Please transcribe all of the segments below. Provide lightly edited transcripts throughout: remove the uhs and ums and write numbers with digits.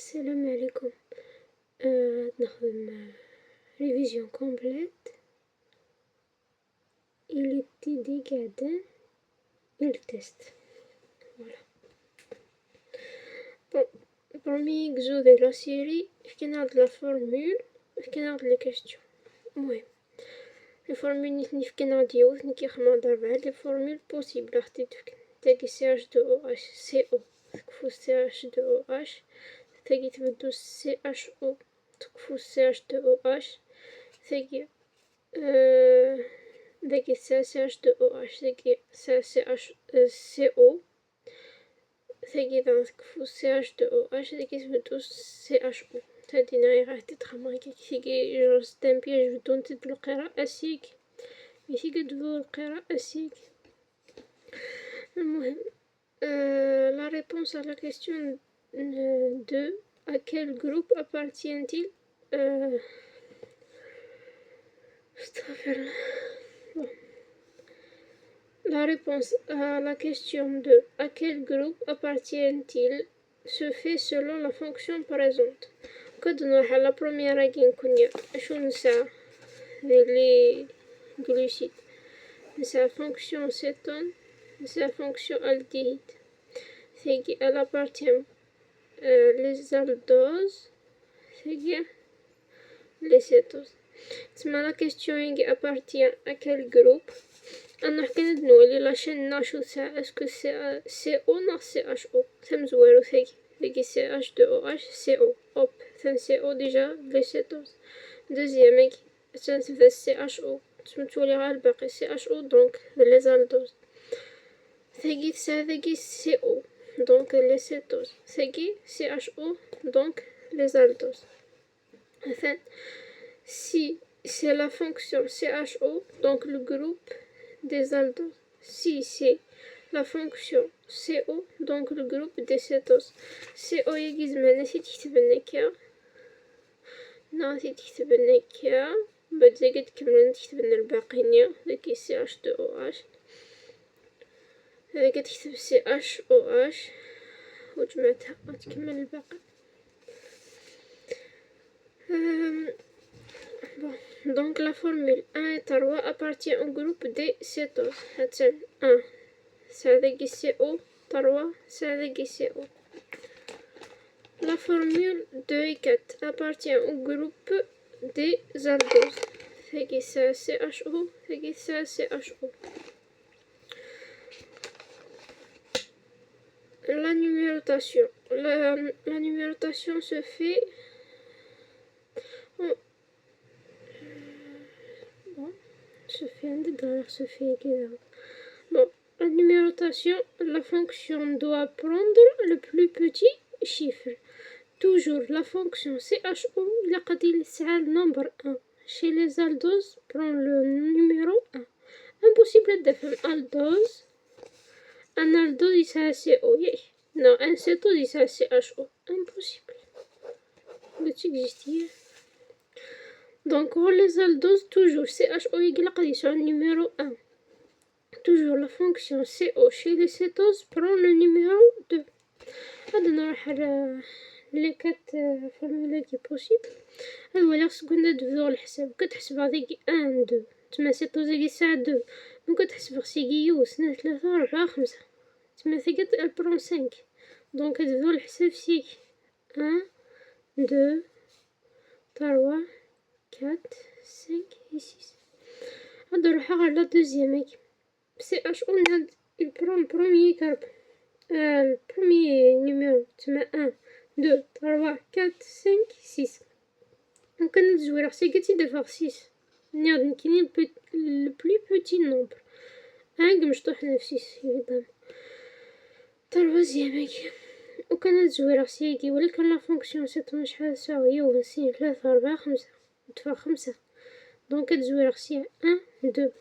السلام عليكم. نخدم révision complète. Il était décadent et le test. Voilà. Bon, premier exo de la série, حكينا de la formule, حكينا de les questions. المهم les formules اللي حكينا ديوث نكي خماضة ربعة les formules possibles راح تلاقي CH2OH CO تكفو CH2OH تلاقي تبدو CHO تكفو CH2OH تلاقي تلاقي CH2OH تلاقي CHCO تلاقي تكفو CH2OH تلاقي تبدو CHO هادي راح تتخماكي كي جور ستان بياج بدون تد القراءة سيك ماشي كدفو القراءة سيك. المهم la réponse à la question de à quel groupe appartient-il bon. La réponse à la question de à quel groupe appartient-il se fait selon la fonction présente. قد نروح على première كي نكون شو نسا لي glucides نسا fonction cétone نسا fonction aldéhyde ثقي elle appartient les aldoses ثقي les cétoses. تسمى la question يجي appartient à quel groupe أنا حكينا نولي لا chaîne ناشو سا اسكو سي او نا سي اش او ثم زوارو ثقي سي اش دو او اش سي او hop ثم سي او ديجا لي سيتوز دوزيام تنتفى سي اش او تسمى تولي غا الباقي سي اش او دونك لي زالدوز ثقي ثقي سي او دونك لي سيتوز ثقي سي اش او دونك لي زالدوز. Enfin, si c'est la fonction CHO, donc le groupe des aldoses. Si c'est la fonction CO, donc le groupe des cétoses. CO يجزمنا نسيت تكتب لنا كيا نسيت تكتب لنا كيا بعد زايد كملنا تكتب لنا الباقيين ذاكي CH2OH هذاك تكتب CHOH وجمعتها تكمل الباقي. Bon, donc la formule 1 et 3 appartient au groupe des cétoses. 1 c'est avec CO, 3 c'est avec CO. La formule 2 et 4 appartient au groupe des aldoses. C'est ça CHO, c'est ça CHO. La numérotation. La numérotation se fait Bon, la numérotation, la fonction doit prendre le plus petit chiffre. Toujours la fonction CHO, il a dit le nombre 1. Chez les aldoses, prend le numéro 1. Impossible de faire aldose. Un aldose, il s'est CO. Non, un cétose, il s'est CHO. Impossible. Ça existe. Donc, pour les aldoses, toujours CHO égale sur le numéro 1. Toujours la fonction CO chez les cétoses prend le numéro 2. هذا نروح على les 4 formules qui possible. هذا ولا سكون ندبدو الحساب كتحسب هذيك 1 2 تما cétose هي ساعة 2 ممكن تحسب سيكي سنة 3 4 5 تما ثقت elle prend 5 donc تبدو الحساب سيك 1 2 3 4 5 et 6. هذا نروح على دوزيام CHO il prend le premier carbone le premier numéro تسمى 1 2 3 4 5 6 ممكن نتزوير سيكتي دافوار 6 نياض كاين le plus petit nombre 1 مشطوح في 6 évidemment. troisième وكان نتزوير سيكي ولا كان لا فونكسيون سيتون شحال تساوي هو سين 3 4 5 دفع 5 دونك تزوير سي 1 2.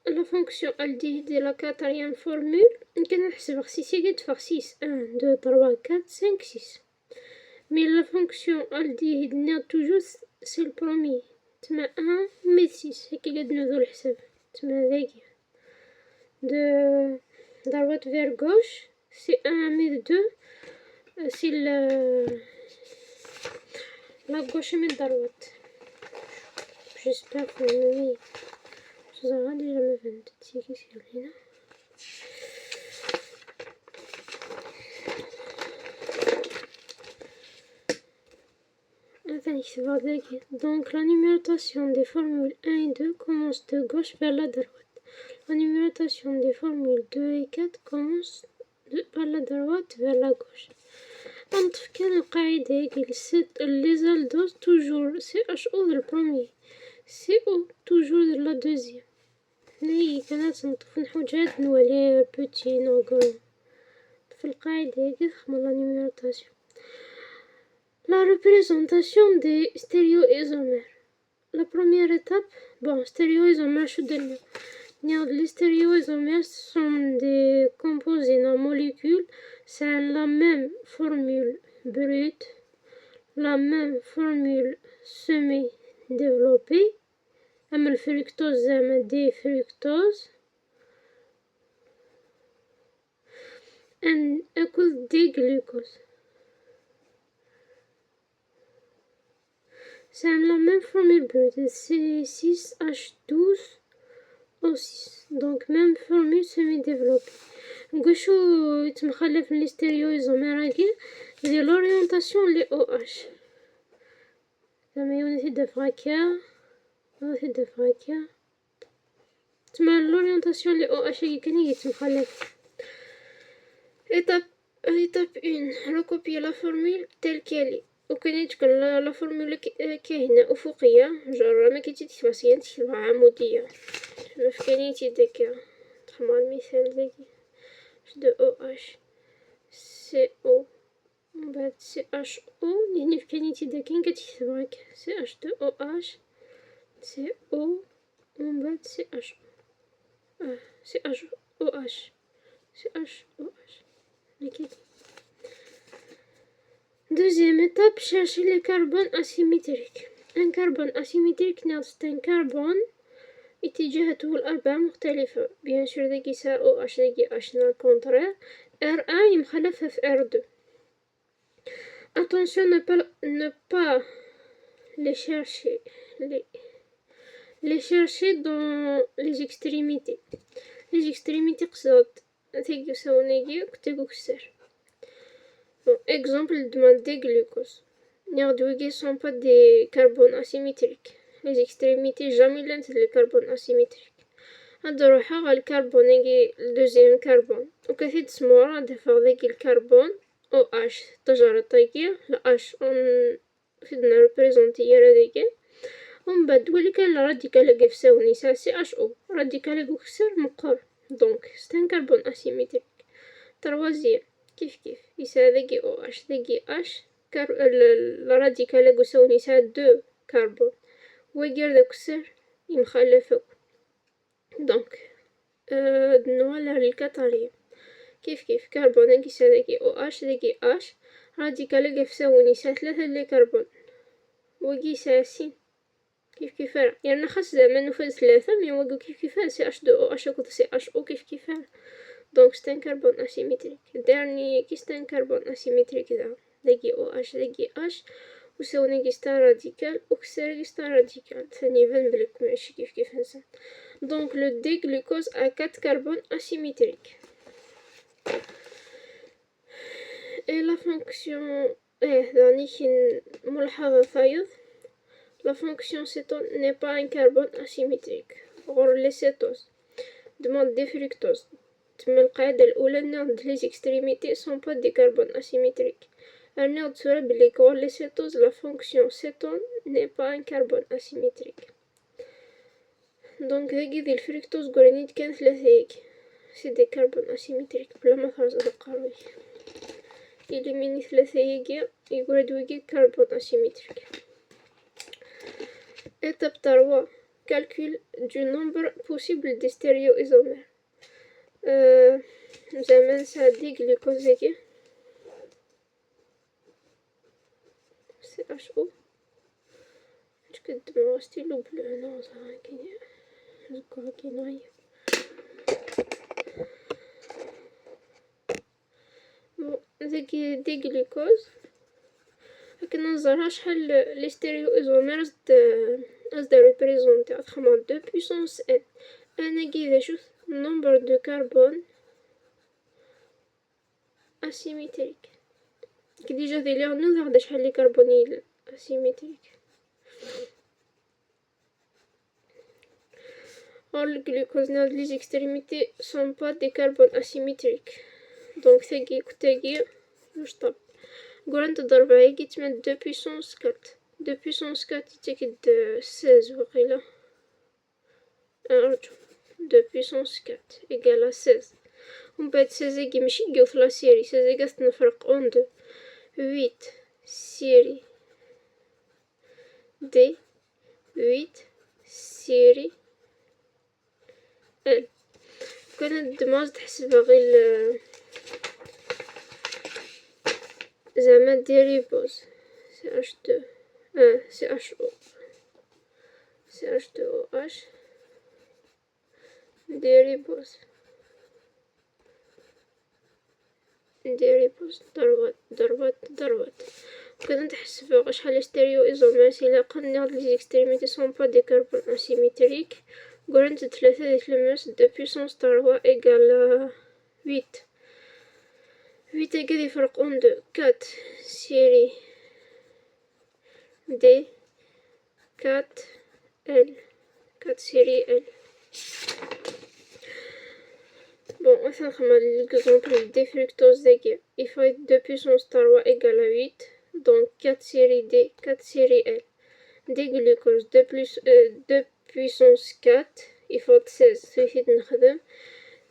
La fonction aldéhyde de la quatrième formule, on peut نحسب سيكي دفع 6 1 2 3 4 5 6. Mais la fonction aldéhyde n'est toujours c'est le premier. تما 1 mais 6 هكا قاعد نبدو الحساب تما ذاك de droite vers gauche c'est 1 mais 2 c'est la gauche mais la droite. J'espère que oui. زغا ديجا ما فهمتش كيصير هنا. Donc la numérotation des formules 1 et 2 commence de gauche vers la droite. La numérotation des formules 2 et 4 commence par la droite vers la gauche. نطف كان القاعدة يقول les aldoses toujours CHO le premier CO toujours la deuxième. هنايا كانت نطف حاجات نولي بوتي نو غران في القاعدة يقول خدمة la numérotation. La représentation des stéréoisomères. La première étape, stéréoisomères شو درنا؟ Les stéréoisomères sont des composés non molécules, c'est la même formule brute, la même formule semi-développée, أما الفركتوز زعما دي فركتوز and أكل دي glucose. C'est la même formule brute, c'est 6H12O6, donc même formule semi-développée. نقول شو يتمخلف من الستيريويزومير هاكي ديال لورينتاسيون لي او اش زعما يونيتي دو فراكيا تما لورينتاسيون لي او اش هي كان يتمخلف. étape 1 recopier la formule telle qu'elle est وكان تكون لا فورمولا كاينه افقيه جرا ما كيتيش باسيان تكتبها عموديه في كاينيتي داك تخمر المثال داكي دو او اش سي او من بعد سي اش او هنا في كاينيتي داكين كتكتبها هكا سي اش دو او اش سي او ومن بعد سي اش او سي اش او اش سي اش او اش هكا. Deuxième étape, chercher les carbones asymétriques. Un carbone asymétrique c'est un carbone اتجاهاته الأربعة مختلفة. Bien sûr داكي سا أو أش داكي أش نا الكونترير R1 يمخلفها في R2. Attention ne pas les chercher dans les extrémités. Les extrémités قصاد تيجي ساونيجي وكتيجو كسر. Bon, exemple des glucose. Les ne sont pas des carbones asymétriques. Les extrémités jamais l'un des carbones asymétriques. هادروحا غا الكربون يجي الدوزيام كربون وكثير تسمورا دفع ذاك الكربون او اش تجارة يجي لاش اون فيدنا ريبريزونتي هذيك ومن بعد ولي كان راديكال لقى في ساوني سي اش او راديكال لقى كسر مقر دونك ستان كربون اسيمتريك. تروازيام كيف يسا ذاكي او اش ذاكي اش الراديكال لقى ساوني سا دو كربون ويقير داك السر يمخلفو دونك نولى للكتالية كيف كربون هاكي سا ذاكي او اش ذاكي اش راديكال لقى في ساوني سا ثلاثة لي كربون وقي ساسين كيف يعني خاص زعما نفذ ثلاثة مي وقو كيف سي اش دو او اش كود سي اش او كيف دونك ستان كربون اسيمتريك ديرني كي ستان كربون اسيمتريك داكي او اش داكي اش وساوني كي ستان راديكال وكسر كي ستان راديكال ثاني فان بلك ماشي كيف هزا دونك لو دي glucose a 4 carbone asymétriques et la fonction داني ملاحظة فايض. La fonction cétone n'est pas un carbone asymétrique. Or les cétoses demandent des fructoses. القاعدة الأولى les extrémités sont pas des carbones asymétriques. النوع تسرب اللي كور les cétoses la fonction cétone n'est pas un carbone asymétrique. Donc هاكي ذي الفركتوز قرانيت كان ثلاثة هيك سي دي كربون اسيمتريك بلا ما خرج القروي إليميني ثلاثة هيكي يقول هادو هيكي كربون اسيمتريك. Étape 3. Calcul du nombre possible de stéréoisomères. زعما نساعدي glucose هيكي سي اش او كدبرو ستيلو بلو هنا زعما كاين هكا كاين هذاكي دي جلوكوز هاكا ننظرها شحال لي ستيريو ايزومير ازدا ريبريزونتي اضخم 2 puissance n. انا كي شوف نومبر دو كربون اسيميتريك كي ديجا ديلي نوض شحال لي كربونيل اسيميتريك. Or le glucose n'a les extrémités sont pas des carbones asymétriques. Donc تاقي كتاقي واش طاب قران تضرب هيك تمد 2 puissance 4 2 puissance 4 يتاكد 16 وقيلا ارجو 2 puissance 4 égale à 16. ومن بعد 16 هيك ماشي يقاو في لا سيري 16 هيك تنفرق اون 2 8 سيري دي 8 سيري ال. كانت دماغ تحسبها غير زعما ديري بوز سي اش دو سي اش او سي اش دو او اش ديري بوز ضربات كنا نتحسبو شحال ستيريو ايزومير الا قلنا هاد لي اكستريميتي سون با دي كربون اسيميتريك قرنت 3 تلمس 2 puissance 3 égale 8 هكا يفرق اون 2 4 سيري دي 4 ال 4 سيري ال. Bon, enfin, l'exemple des fructose dégâts. Il faut 2 puissance 3 égale à 8. Donc 4 série D, 4 série L. Des glucose 2 puissance 4. Il faut 16. Suffit de نخدم.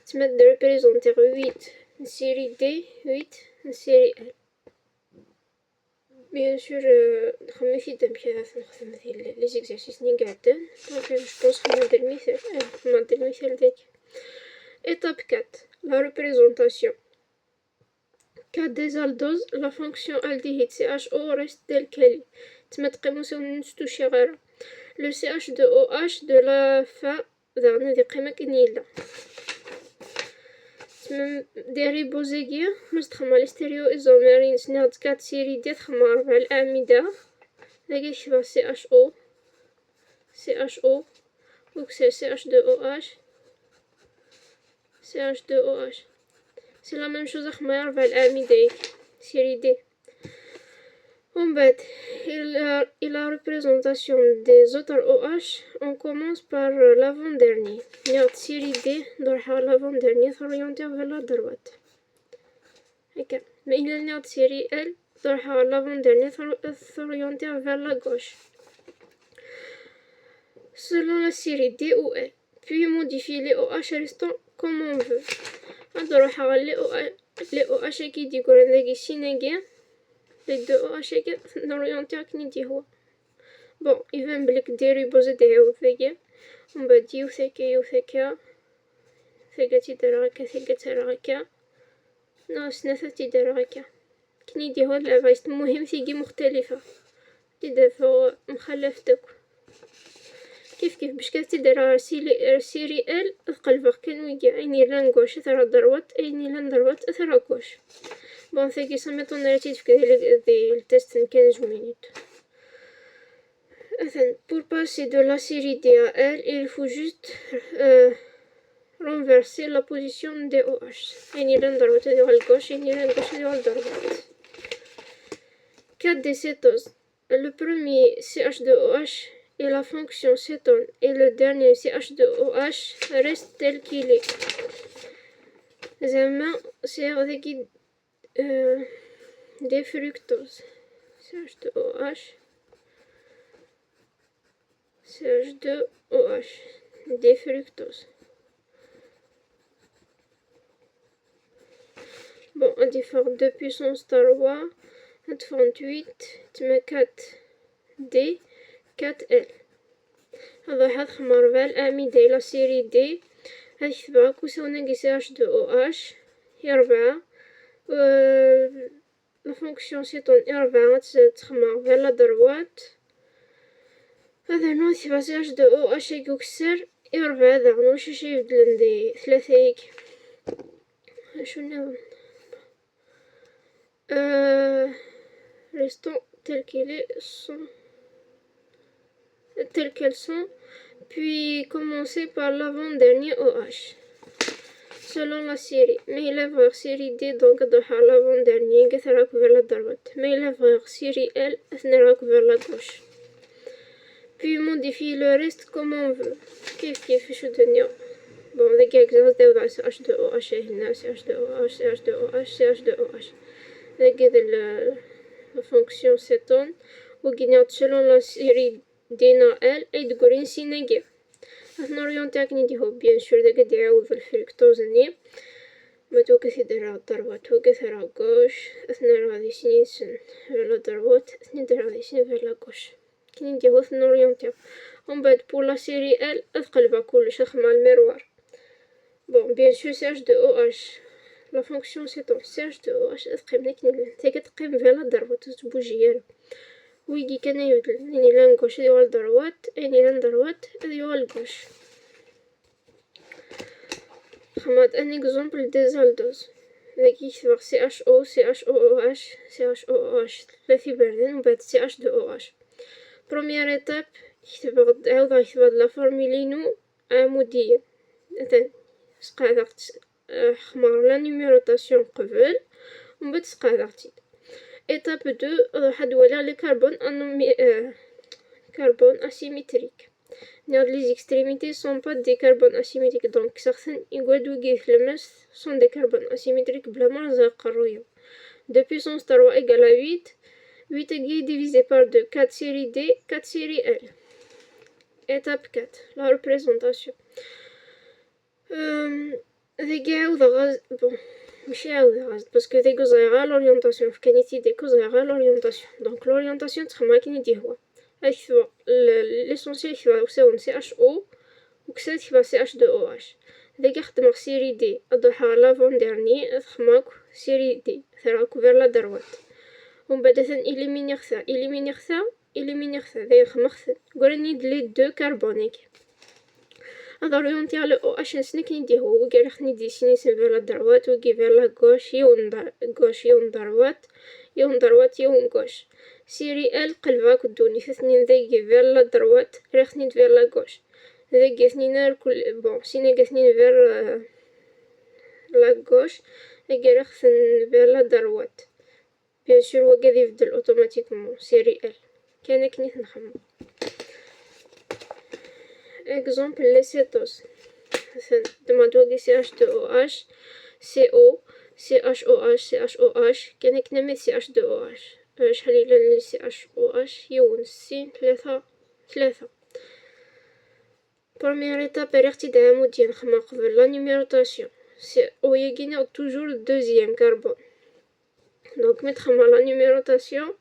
تمد de représenter 8 une série D, 8 une série L. Bien sûr, نخمم في دم كذا نخدم les exercices ني قاعدين. Donc je pense qu'on a des مثال. On a des مثال ديك. Étape 4. La représentation. Cas des aldoses, la fonction aldéhyde CHO reste telle qu'elle est. Le CH2OH de la fin dernier قيمة كنيلة. ديري بوزيكيا باش تخمر لي ستيريو ايزوميرين سناض 4 سيري دي تخمر 4 الأعمدة هاكي شبه CHO وكسر CH2OH CH2OH. C'est la même chose avec l'amidé, série D. En bas, et la représentation des autres OH, on commence par l'avant-dernier. Notre série D, l'avant-dernier, s'orienter vers la droite. Mais il y a notre série L, l'avant-dernier, s'orienter vers la gauche. Selon la série D ou L, puis modifier les OH restants comme on veut. نروح على لي او اش كي يقول هذاك السيناغي لي دو او اش كي نوريونتي كني دي هو بون يفهم بلك ديري بوزي ديو ثاكي ومن بعد يوثاكا ثاكا تيدار هكا ثاكا ترى هكا ناس ثلاثة تيدار هكا كني دي هو العفايس المهم ثيقي مختلفة تدافع مخلفتك كيف باش كتدير سيري ال القلب كانوا يعيني لانغوش ثرا ضروات عيني لان ضروات ثرا غوش. بون ثاكي سميتون راتي تفكر دي التست كان جمينيت. مثلا pour passer de la série D à L il faut juste renverser la position des OH عيني لان ضروات هذو على الغوش عيني لان غوش هذو على الضروات. 4 des cétoses. Le premier CH2OH et la fonction cétone et le dernier CH2OH reste tel qu'il est. زعما c'est avec des fructose CH2OH des fructose. Bon, on dit fort 2 puissance 3 38 4 D 4L. هذا واحد خمر بالأعمدة لا سيري دي هاد سبعة كوسونا كيسي H2OH هي 4 لا فونكسيون سيتون 4 تخمر بلا دروات هذا نوع سبعة H2OH يكسر 4 هذا واش شي يبدل ندي 3 هيك شنو Restons telles qu'elles sont, puis commencer par l'avant-dernier OH. Selon la série, mais l'erreur série D donc l'avant-dernier قثرك vers la droite, mais l'erreur série L أثنرك vers la gauche. Puis modifier le reste comme on veut. كيف شو الدنيا. Bon, les exercices داو CH2OH هنا CH2OH CH2OH CH2OH. La fonction s'étonne وقنيات selon la série D na L et تقولين سي نيجيف. نوريونتاك نديهو بيان سور داك ديعاود الفريكتوز ني ما توقف يديرها الضربات توقف راه غوش اثنا راه غادي سنيسن فيرلا ضربات اثني دير غادي سن فيرلا غوش كي نديهو نوريونتاو ومن بعد بور لا سيري ال اقلبها كلش مع المروار بون بيان سور سي اش دو او اش لا فونكسيون سي طون سي اش دو او اش تقيم لك نتا كتقيم فيرلا ضربات تبوجيها ويجي كان يبدل يعني لان غوش هذي هو الدروات يعني لان دروات هذي هو الغوش خماد ان اكزومبل دي زالدوز ذاك يكتب سي اش او سي اش او او اش سي اش او او اش ثلاثي باردين ومن بعد سي اش دو او اش بروميير ايتاب يكتب عاود يكتب هاد لا فورمولينو عمودية مثلا سقعدت حمار لا نيميروطاسيون قبل ومن بعد سقعدتي étape 2 راح ندولا لي carbone asymétrique. Les extrémités sont pas des carbones asymétriques donc certains sont des carbones asymétriques بلا ما نزقرويا. De puissance 3 égale à 8 8 est divisé par 2 4 série D 4 série L. Étape 4 la représentation. Bon ماشي عاود غاز باسكو دي كوزايغا لورينطاسيون فكانيتي دي كوزايغا لورينطاسيون دونك لورينطاسيون تخما كي ندي هو اكتب ليسونسيال كتبا يساون سي اش او وكسات كتبا سي اش دو او اش داك خدمه سيري دي اضحى لافون ديرني تخماك سيري دي ثراك فير لا دروات ومن بعد ثان إليميني خثا ذي خمخث قولني دلي دو كربونيك هذا ريونتي على او اش نسنك نديه وكاع خني دي سينيسن فير لا دروات وكي فير لا غوش يون دروات يون غوش سيري ال قلبا كدوني ثنين ذاكي فير لا دروات رخني فير لا غوش ذاكي ثنين كل بون سينا ثنين فير لا غوش ذاكي رخن فير لا دروات بيان سور هو غادي يبدل اوتوماتيكمون سيري ال كان كنيت نخمم exemple les cétoses demandوا CH2OH CO CHOH CHOH كان كنمي CH2OH شحال إلا CHOH يون سين ثلاثة première étape الاقتداء عمودي نخمم قبل la numérotation c'est au يجينا toujours le deuxième carbone donc متخمم la numérotation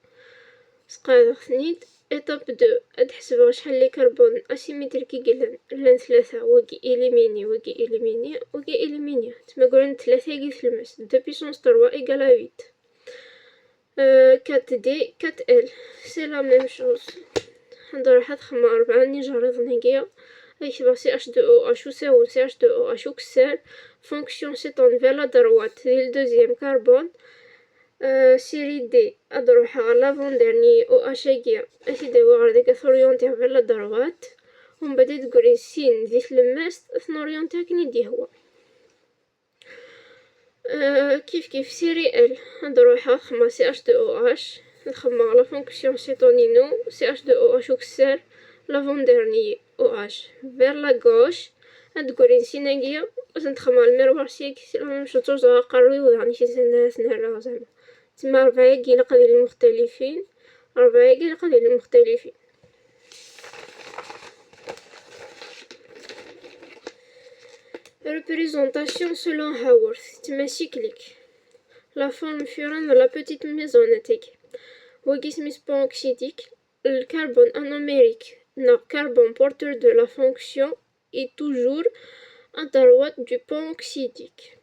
سقاط ثنيت étape 2 تحسب شحال لي كربون اسيمتريك يقلن لان ثلاثة وكي إليميني تما قولن ثلاثة يجي في المس دو بيسونس 3 إيكال 8 4 دي 4 ال سي لا ميم شوز راح تخمم 4 نجرب هنايا يكتب سي اش دو او اش وساون سي اش دو او اش وكسر فونكسيون سيتون فير لا دروات ديال الدوزيام كربون سيري دي أدروح على لافون ديرني او اشاكيا أكيد واغر ديك ثوريونتي فير لا دروات ومن بعد تقولي سين ذي الماس ثنوريونتي كي ندي هو كيف سيري ال ندروح خما سي اش دو او اش نخمم على فونكسيون سيتونينو سي اش دو او اش وكسر لافون ديرني او اش فير لا غوش تقولي سيناكيا نتخمم على الميروار سيك مش توجا قروي ويعني شي سنة زعما تما 4 قلق ديال المختلفين 4 قلق ديال المختلفين représentation selon Haworth تما cyclique la forme furine de la petite maisonnette وقسم oxydique le carbone anomérique le carbone porteur de la fonction est toujours à droite du pont oxydique